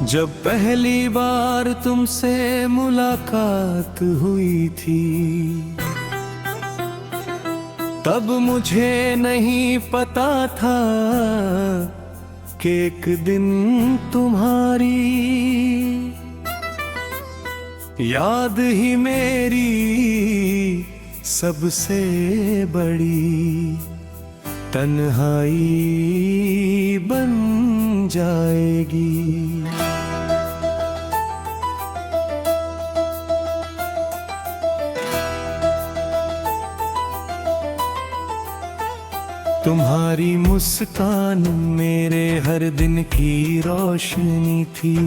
जब पहली बार तुमसे मुलाकात हुई थी, तब मुझे नहीं पता था कि एक दिन तुम्हारी याद ही मेरी सबसे बड़ी तन्हाई बन जाएगी। तुम्हारी मुस्कान मेरे हर दिन की रोशनी थी,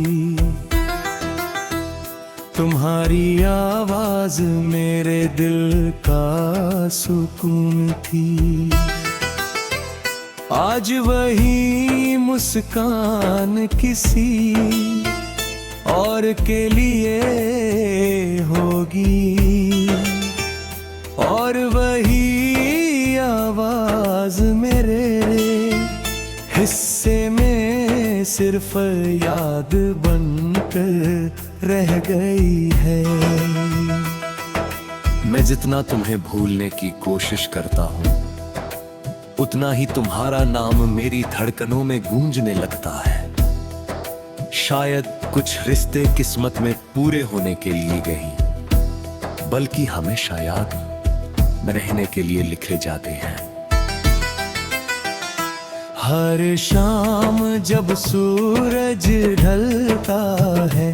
तुम्हारी आवाज मेरे दिल का सुकून थी। आज वही मुस्कान किसी और के लिए होगी, और वही आवाज मेरे हिस्से में सिर्फ याद बनकर रह गई है। मैं जितना तुम्हें भूलने की कोशिश करता हूँ, उतना ही तुम्हारा नाम मेरी धड़कनों में गूंजने लगता है। शायद कुछ रिश्ते किस्मत में पूरे होने के लिए नहीं, बल्कि हमेशा याद रहने के लिए लिखे जाते हैं। हर शाम जब सूरज ढलता है,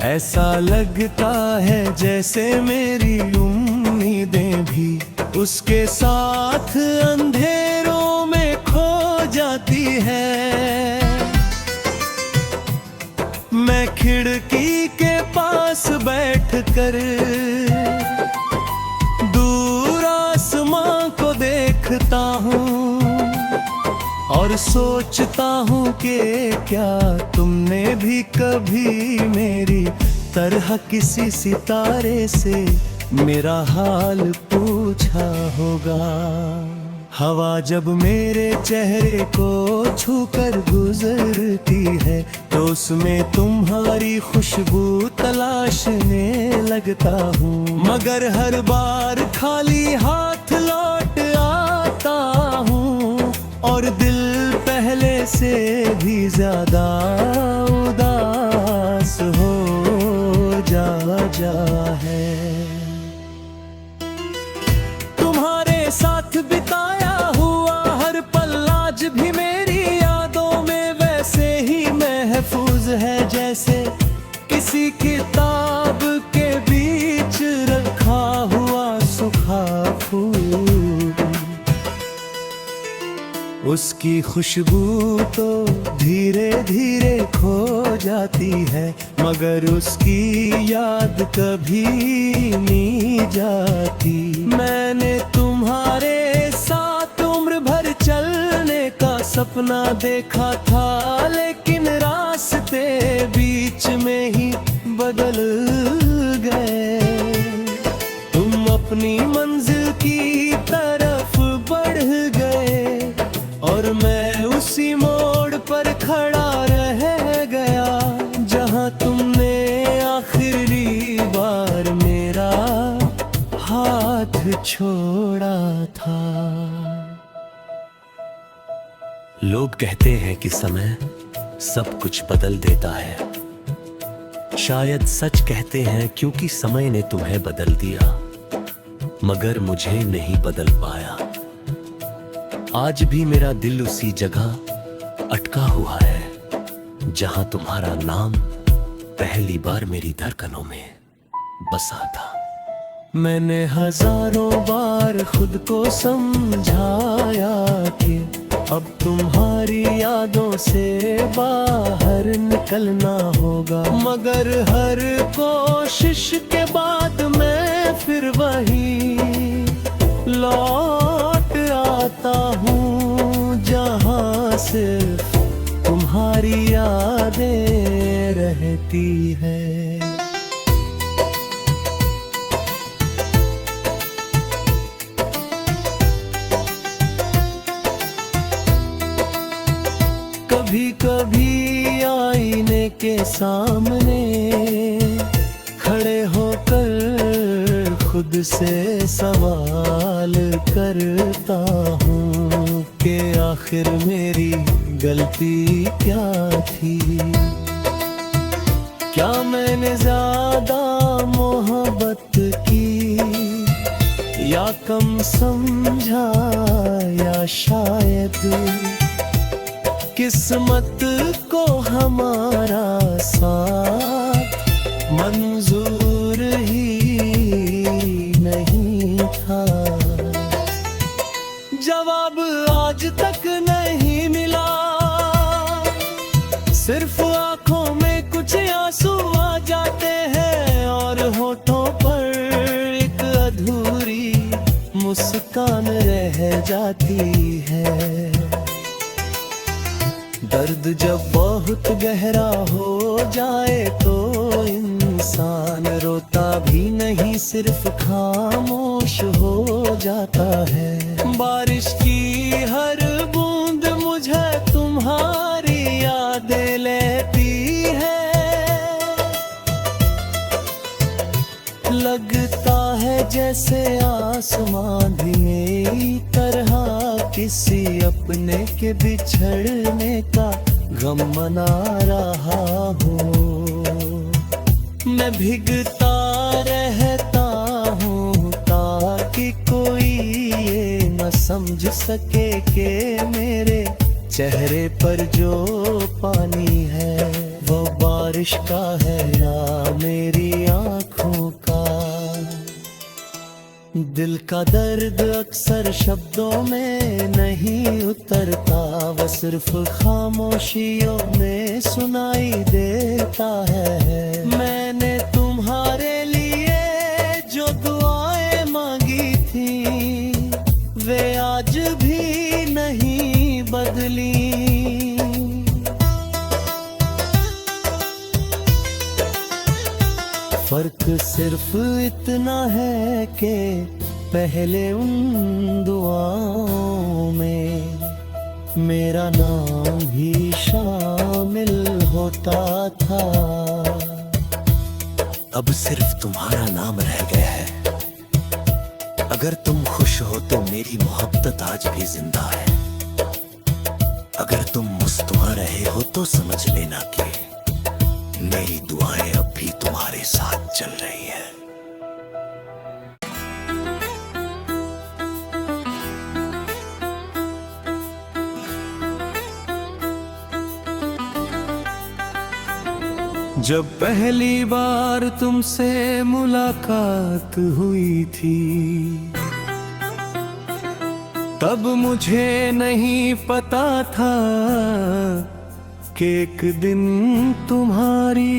ऐसा लगता है जैसे मेरी उम्मीदें भी उसके साथ अंधेरों में खो जाती है। मैं खिड़की के पास बैठकर दूर आसमां को देखता हूँ और सोचता हूँ कि क्या तुमने भी कभी मेरी तरह किसी सितारे से मेरा हाल पूछा होगा। हवा जब मेरे चेहरे को छूकर गुजरती है, तो उसमें तुम्हारी खुशबू तलाशने लगता हूँ, मगर हर बार खाली हाथ लौट आता हूँ, और दिल पहले से भी ज्यादा उदास हो जा है। साथ बिताया हुआ हर पल आज भी मेरी यादों में वैसे ही महफूज है, जैसे किसी किताब के बीच रखा हुआ सूखा फूल। उसकी खुशबू तो धीरे धीरे खो जाती है, मगर उसकी याद कभी नहीं जाती। मैंने तुम्हारे साथ उम्र भर चलने का सपना देखा था, लेकिन रास्ते बीच में ही बदल गए। तुम अपनी मंजिल की तरफ बढ़ गए और मैं उसी मोड़ पर खड़ा रह गया, जहां तुमने आखिरी बार मेरा हाथ छोड़ा था। लोग कहते हैं कि समय सब कुछ बदल देता है। शायद सच कहते हैं, क्योंकि समय ने तुम्हें बदल दिया, मगर मुझे नहीं बदल पाया। आज भी मेरा दिल उसी जगह अटका हुआ है, जहां तुम्हारा नाम पहली बार मेरी धड़कनों में बसा था। मैंने हजारों बार खुद को समझाया कि अब तुम्हारी यादों से बाहर निकलना होगा, मगर हर कोशिश के बाद मैं फिर वही लौट आता हूँ, जहाँ सिर्फ तुम्हारी यादें रहती है। कभी कभी आईने के सामने खड़े होकर खुद से सवाल करता हूँ कि आखिर मेरी गलती क्या थी। क्या मैंने ज्यादा मोहब्बत की या कम समझा, या शायद किस्मत को हमारा साथ मंजूर ही नहीं था। जवाब आज तक नहीं मिला, सिर्फ आंखों में कुछ आंसू आ जाते हैं और होठों पर एक अधूरी मुस्कान रह जाती है। दर्द जब बहुत गहरा हो जाए तो इंसान रोता भी नहीं, सिर्फ खामोश हो जाता है। बारिश की हर बूंद मुझे तुम्हारी यादें लेती है। लगता है जैसे आसमान भी मेरी तरह किसी अपने के बिछड़ने का गम मना रहा हूँ। मैं भीगता रहता हूँ ताकि कोई ये न समझ सके कि मेरे चेहरे पर जो पानी है वो बारिश का है या मेरी आँखों का। दिल का दर्द अक्सर शब्दों में नहीं उतरता, वो सिर्फ खामोशियों में सुनाई देता है। मैंने तुम्हारे लिए जो दुआएं मांगी थी वे आज भी नहीं बदली। फर्क सिर्फ इतना है कि पहले उन दुआओं में मेरा नाम भी शामिल होता था। अब सिर्फ तुम्हारा नाम रह गया है। अगर तुम खुश हो तो मेरी मोहब्बत आज भी जिंदा है। अगर तुम मुस्कुरा रहे हो तो समझ लेना कि मेरी दुआएं अब भी तुम्हारे साथ चल रही हैं। जब पहली बार तुमसे मुलाकात हुई थी तब मुझे नहीं पता था कि एक दिन तुम्हारी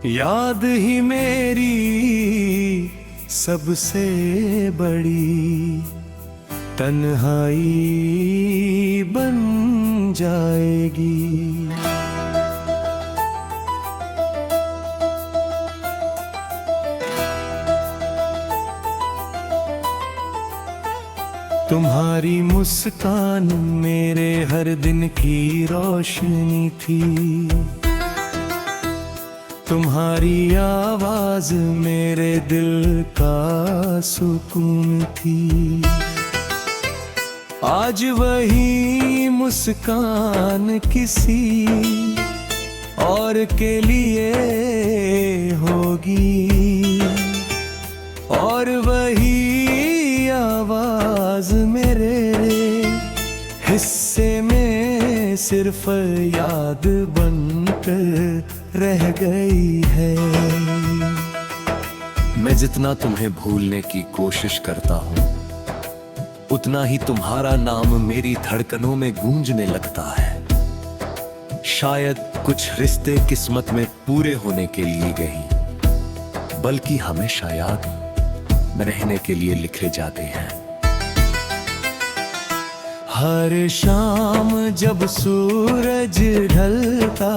याद ही मेरी सबसे बड़ी तन्हाई बन जाएगी। तुम्हारी मुस्कान मेरे हर दिन की रोशनी थी। तुम्हारी आवाज मेरे दिल का सुकून थी। आज वही मुस्कान किसी और के लिए होगी और वही आवाज मेरे हिस्से में सिर्फ याद बनकर रह गई है। मैं जितना तुम्हें भूलने की कोशिश करता हूँ उतना ही तुम्हारा नाम मेरी धड़कनों में गूंजने लगता है। शायद कुछ रिश्ते किस्मत में पूरे होने के लिए नहीं बल्कि हमेशा याद रहने के लिए लिखे जाते हैं। हर शाम जब सूरज ढलता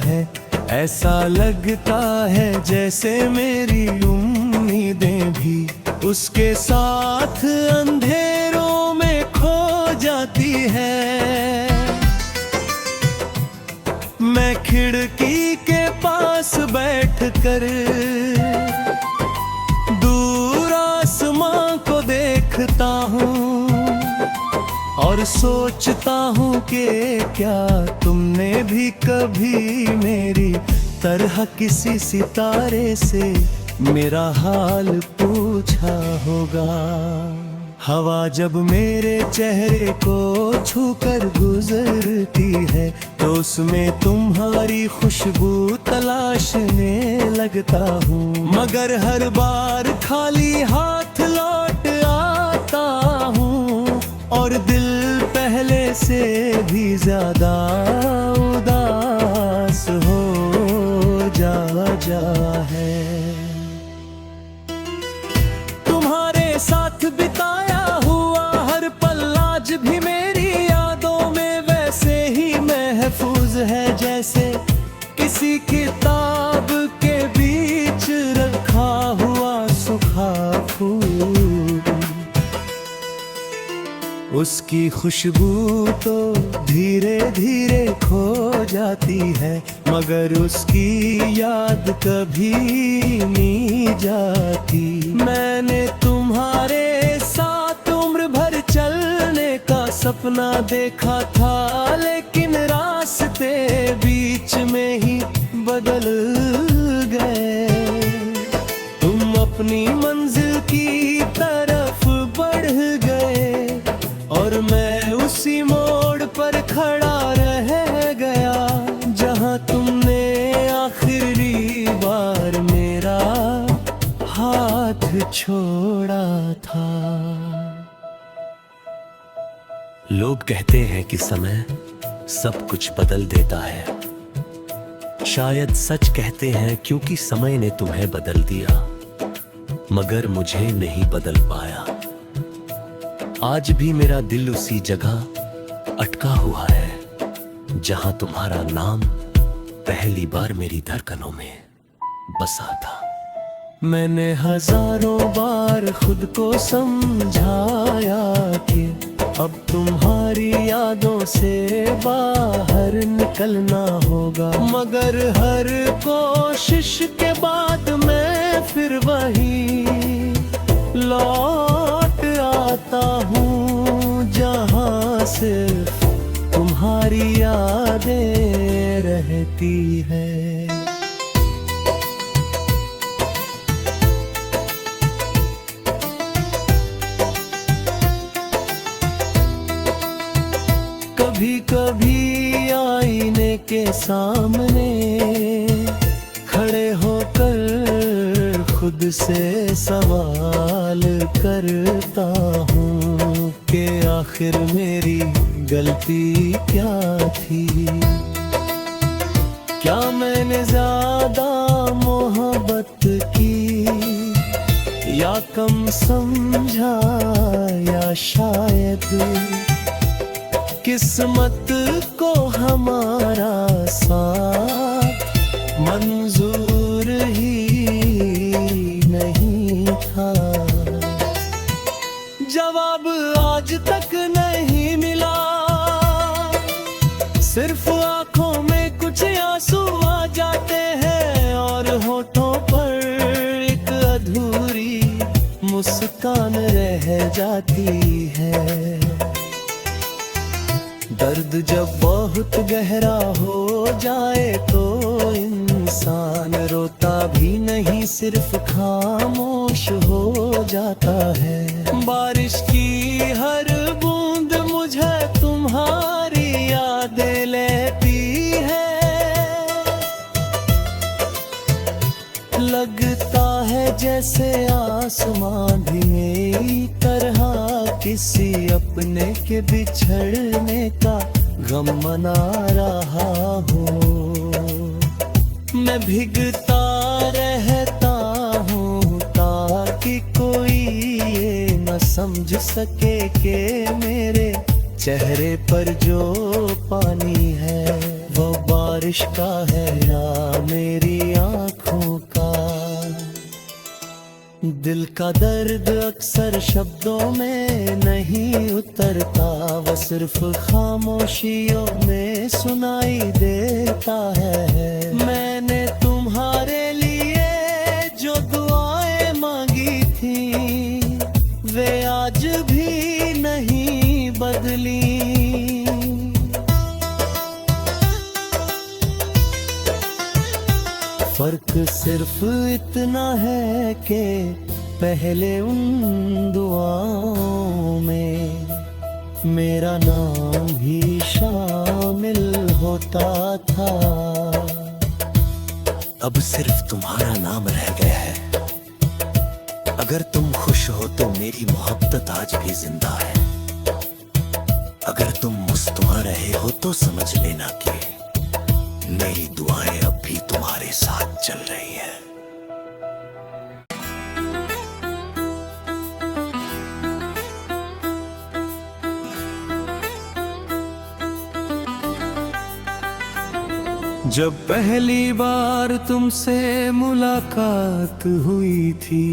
है ऐसा लगता है जैसे मेरी उम्मीदें भी उसके साथ अंधेरों में खो जाती है। खिड़की के पास बैठ कर दूर आसमां को देखता हूँ और सोचता हूँ कि क्या तुमने भी कभी मेरी तरह किसी सितारे से मेरा हाल पूछा होगा। हवा जब मेरे चेहरे को छूकर गुजरती है तो उसमें तुम्हारी खुशबू तलाशने लगता हूँ, मगर हर बार खाली हाथ लौट आता हूँ और दिल पहले से भी ज्यादा उदास हो जा है। तुम्हारे साथ बिताया हुआ हर पल आज भी मेरी यादों में वैसे ही महफूज है जैसे किसी किताब के बीच रखा हुआ सूखा फूल। उसकी खुशबू तो धीरे धीरे खो जाती है मगर उसकी याद कभी नहीं जाती। मैंने तुम्हारे साथ उम्र भर चलने का सपना देखा था लेकिन रास्ते बीच में ही बदल गए। तुम अपनी मंजिल की तरफ बढ़ गए और मैं उसी मोड़ पर खड़ा रह गया जहां तुमने आखिरी बार मेरा हाथ छोड़ा था। लोग कहते हैं कि समय सब कुछ बदल देता है। शायद सच कहते हैं क्योंकि समय ने तुम्हें बदल दिया मगर मुझे नहीं बदल पाया। आज भी मेरा दिल उसी जगह अटका हुआ है जहां तुम्हारा नाम पहली बार मेरी धड़कनों में बसा था। मैंने हजारों बार खुद को समझाया कि अब तुम्हारी यादों से बाहर निकलना होगा, मगर हर कोशिश के बाद मैं फिर वही लौट आता हूँ जहाँ सिर्फ तुम्हारी यादें रहती है। कभी कभी आईने के सामने खड़े होकर खुद से सवाल करता हूँ कि आखिर मेरी गलती क्या थी। क्या मैंने ज्यादा मोहब्बत की या कम समझा, या शायद किस्मत को हमारा साथ मंजूर ही नहीं था। जवाब आज तक नहीं मिला, सिर्फ आंखों में कुछ आंसू आ जाते हैं और होठों पर एक अधूरी मुस्कान रह जाती है। दर्द जब बहुत गहरा हो जाए तो इंसान रोता भी नहीं, सिर्फ खामोश हो जाता है। बारिश की हर बूंद मुझे तुम्हारी यादें लेती है। लगता है जैसे आसमां भी मेरी तरह किसी अपने के बिछड़ने का गम मना रहा हूँ। मैं भीगता रहता हूँ ताकि कोई ये न समझ सके कि मेरे चेहरे पर जो पानी है वो बारिश का है या मेरी आँखों का। दिल का दर्द अक्सर शब्दों में नहीं उतरता, वो सिर्फ खामोशियों में सुनाई देता है। मैंने तुम्हारे लिए जो दुआएं मांगी थी वे आज भी नहीं बदली। फर्क सिर्फ इतना है कि पहले उन दुआओं में मेरा नाम भी शामिल होता था। अब सिर्फ तुम्हारा नाम रह गया है। अगर तुम खुश हो तो मेरी मोहब्बत आज भी जिंदा है। अगर तुम मुस्कुरा रहे हो तो समझ लेना कि मेरी दुआएं अब भी तुम्हारे साथ चल रही हैं। जब पहली बार तुमसे मुलाकात हुई थी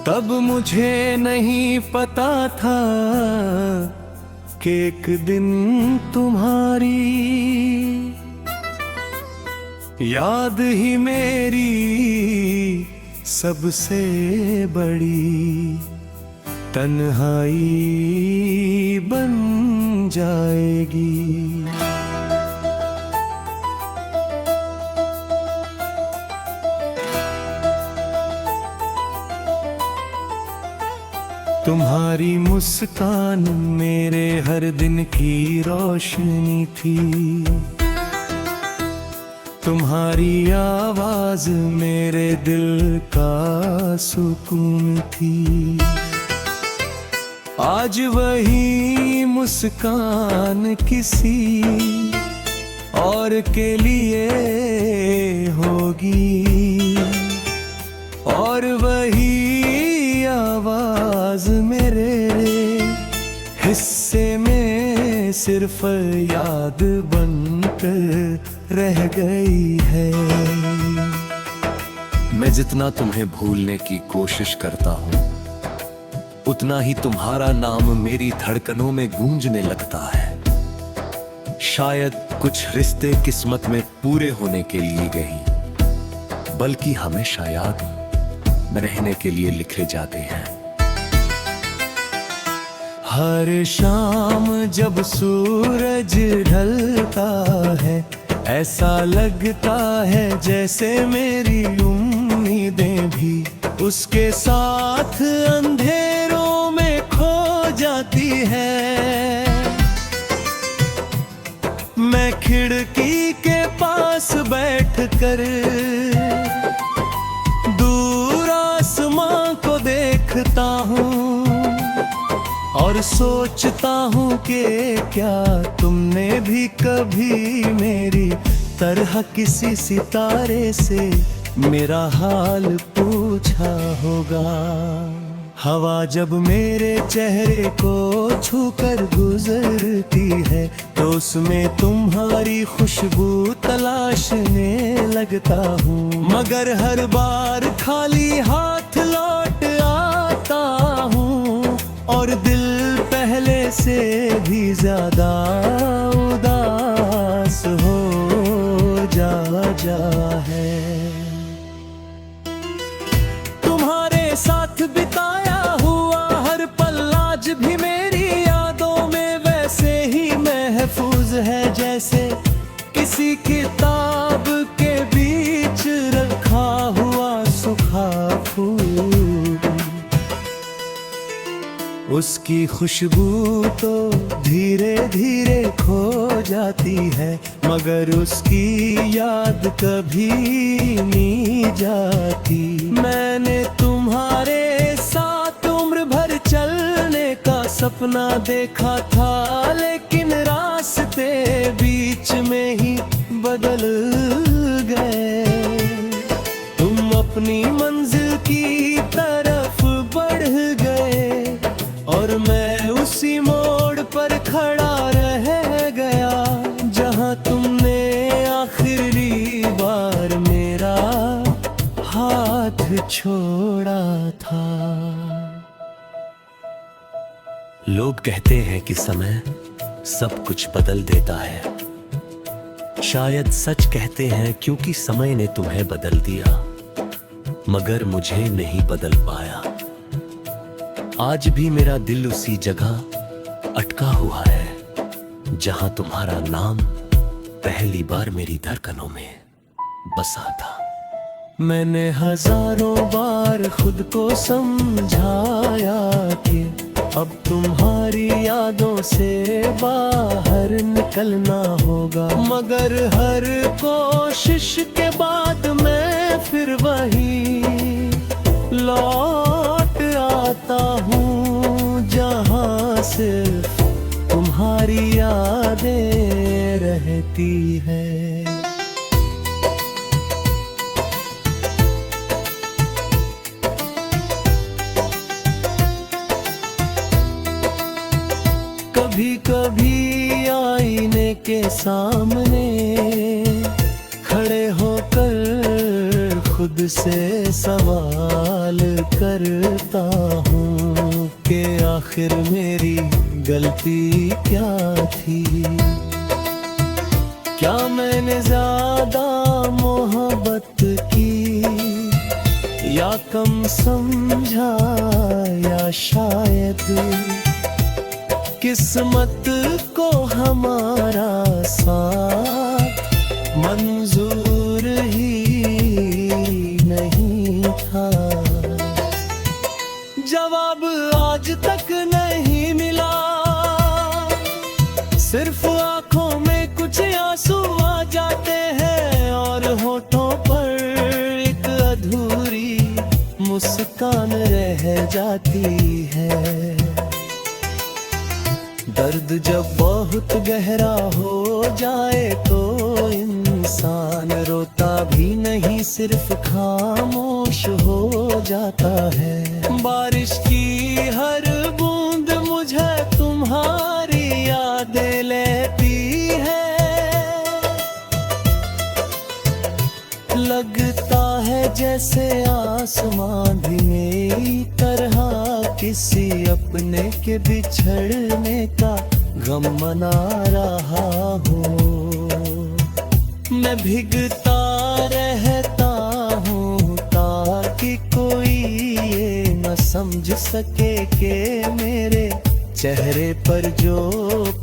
तब मुझे नहीं पता था कि एक दिन तुम्हारी याद ही मेरी सबसे बड़ी तन्हाई बन जाएगी। तुम्हारी मुस्कान मेरे हर दिन की रोशनी थी। तुम्हारी आवाज मेरे दिल का सुकून थी। आज वही मुस्कान किसी और के लिए होगी और वही आवाज मेरे हिस्से में सिर्फ याद बनकर रह गई है। मैं जितना तुम्हें भूलने की कोशिश करता हूँ उतना ही तुम्हारा नाम मेरी धड़कनों में गूंजने लगता है। शायद कुछ रिश्ते किस्मत में पूरे होने के लिए नहीं बल्कि हमेशा याद रहने के लिए लिखे जाते हैं। हर शाम जब सूरज ढलता है ऐसा लगता है जैसे मेरी उम्मीदें भी उसके साथ अंधेरों में खो जाती है। मैं खिड़की के पास बैठकर दूर आसमां को देखता हूँ और सोचता हूँ कि क्या तुमने भी कभी मेरी तरह किसी सितारे से मेरा हाल पूछा होगा। हवा जब मेरे चेहरे को छूकर गुजरती है तो उसमें तुम्हारी खुशबू तलाशने लगता हूँ, मगर हर बार खाली हाथ लौट आता हूँ और दिल पहले से भी ज्यादा उदास हो जा है। साथ बिताया हुआ हर पल आज भी मेरी यादों में वैसे ही महफूज है जैसे किसी किताब के बीच रखा हुआ सूखा फूल। उसकी खुशबू तो धीरे धीरे खो जाती है मगर उसकी याद कभी नहीं जाती। मैंने तुम्हारे साथ उम्र भर चलने का सपना देखा था लेकिन रास्ते बीच में ही बदल गए। तुम अपनी मंजिल की तरफ बढ़ गए और मैं उसी मोड़ पर खड़ा रह गया जहां तुमने आखिरी बार मेरा हाथ छोड़ा था। लोग कहते हैं कि समय सब कुछ बदल देता है। शायद सच कहते हैं क्योंकि समय ने तुम्हें बदल दिया, मगर मुझे नहीं बदल पाया। आज भी मेरा दिल उसी जगह अटका हुआ है जहां तुम्हारा नाम पहली बार मेरी धड़कनों में बसा था। मैंने हजारों बार खुद को समझाया कि अब तुम्हारी यादों से बाहर निकलना होगा, मगर हर कोशिश के बाद मैं फिर वही लौट आता हूँ जहाँ सिर्फ तुम्हारी यादें रहती है। कभी कभी आईने के सामने खड़े होकर खुद से सवाल करता हूँ कि आखिर मेरी गलती क्या थी। क्या मैंने ज्यादा मोहब्बत की या कम समझा, या शायद किस्मत को हमारा साथ मंजूर ही नहीं था। जवाब आज तक नहीं मिला, सिर्फ आंखों में कुछ आंसू आ जाते हैं और होठों पर एक अधूरी मुस्कान रह जाती है। दर्द जब बहुत गहरा हो जाए तो इंसान रोता भी नहीं, सिर्फ खामोश हो जाता है। बारिश की हर बूंद मुझे तुम्हारी यादें लेती है। लगता है जैसे आसमान भी मेरी तरह किसी अपने के बिछड़ने का गम मना रहा हूँ। मैं भीगता रहता हूँ ताकि कोई ये न समझ सके कि मेरे चेहरे पर जो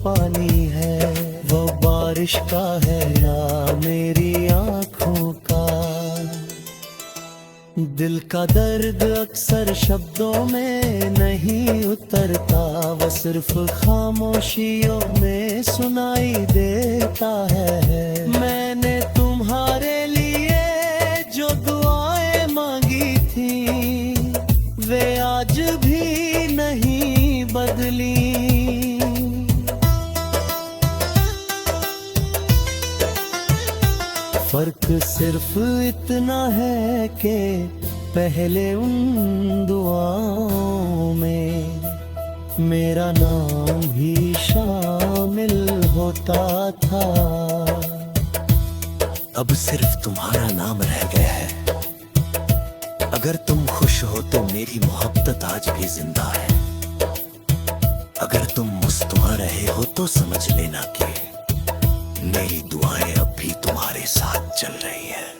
पानी है वो बारिश का है या मेरी आँखों का। दिल का दर्द अक्सर शब्दों में नहीं उतरता, वो सिर्फ खामोशियों में सुनाई देता है। मैंने तुम्हारे लिए जो दुआएं मांगी थी वे आज भी नहीं बदली। फर्क सिर्फ इतना है कि पहले उन दुआओं में मेरा नाम भी शामिल होता था। अब सिर्फ तुम्हारा नाम रह गया है। अगर तुम खुश हो तो मेरी मोहब्बत आज भी जिंदा है। अगर तुम मुस्कुरा रहे हो तो समझ लेना कि मेरी दुआएं अब भी तुम्हारे साथ चल रही हैं।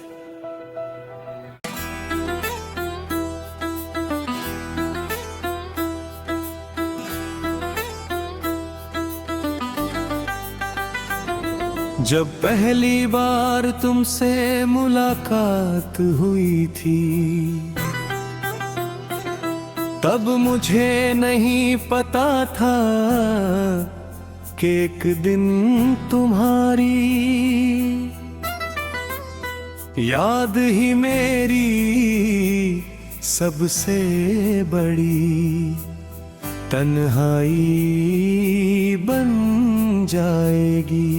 जब पहली बार तुमसे मुलाकात हुई थी तब मुझे नहीं पता था कि एक दिन तुम्हारी याद ही मेरी सबसे बड़ी तन्हाई बन जाएगी।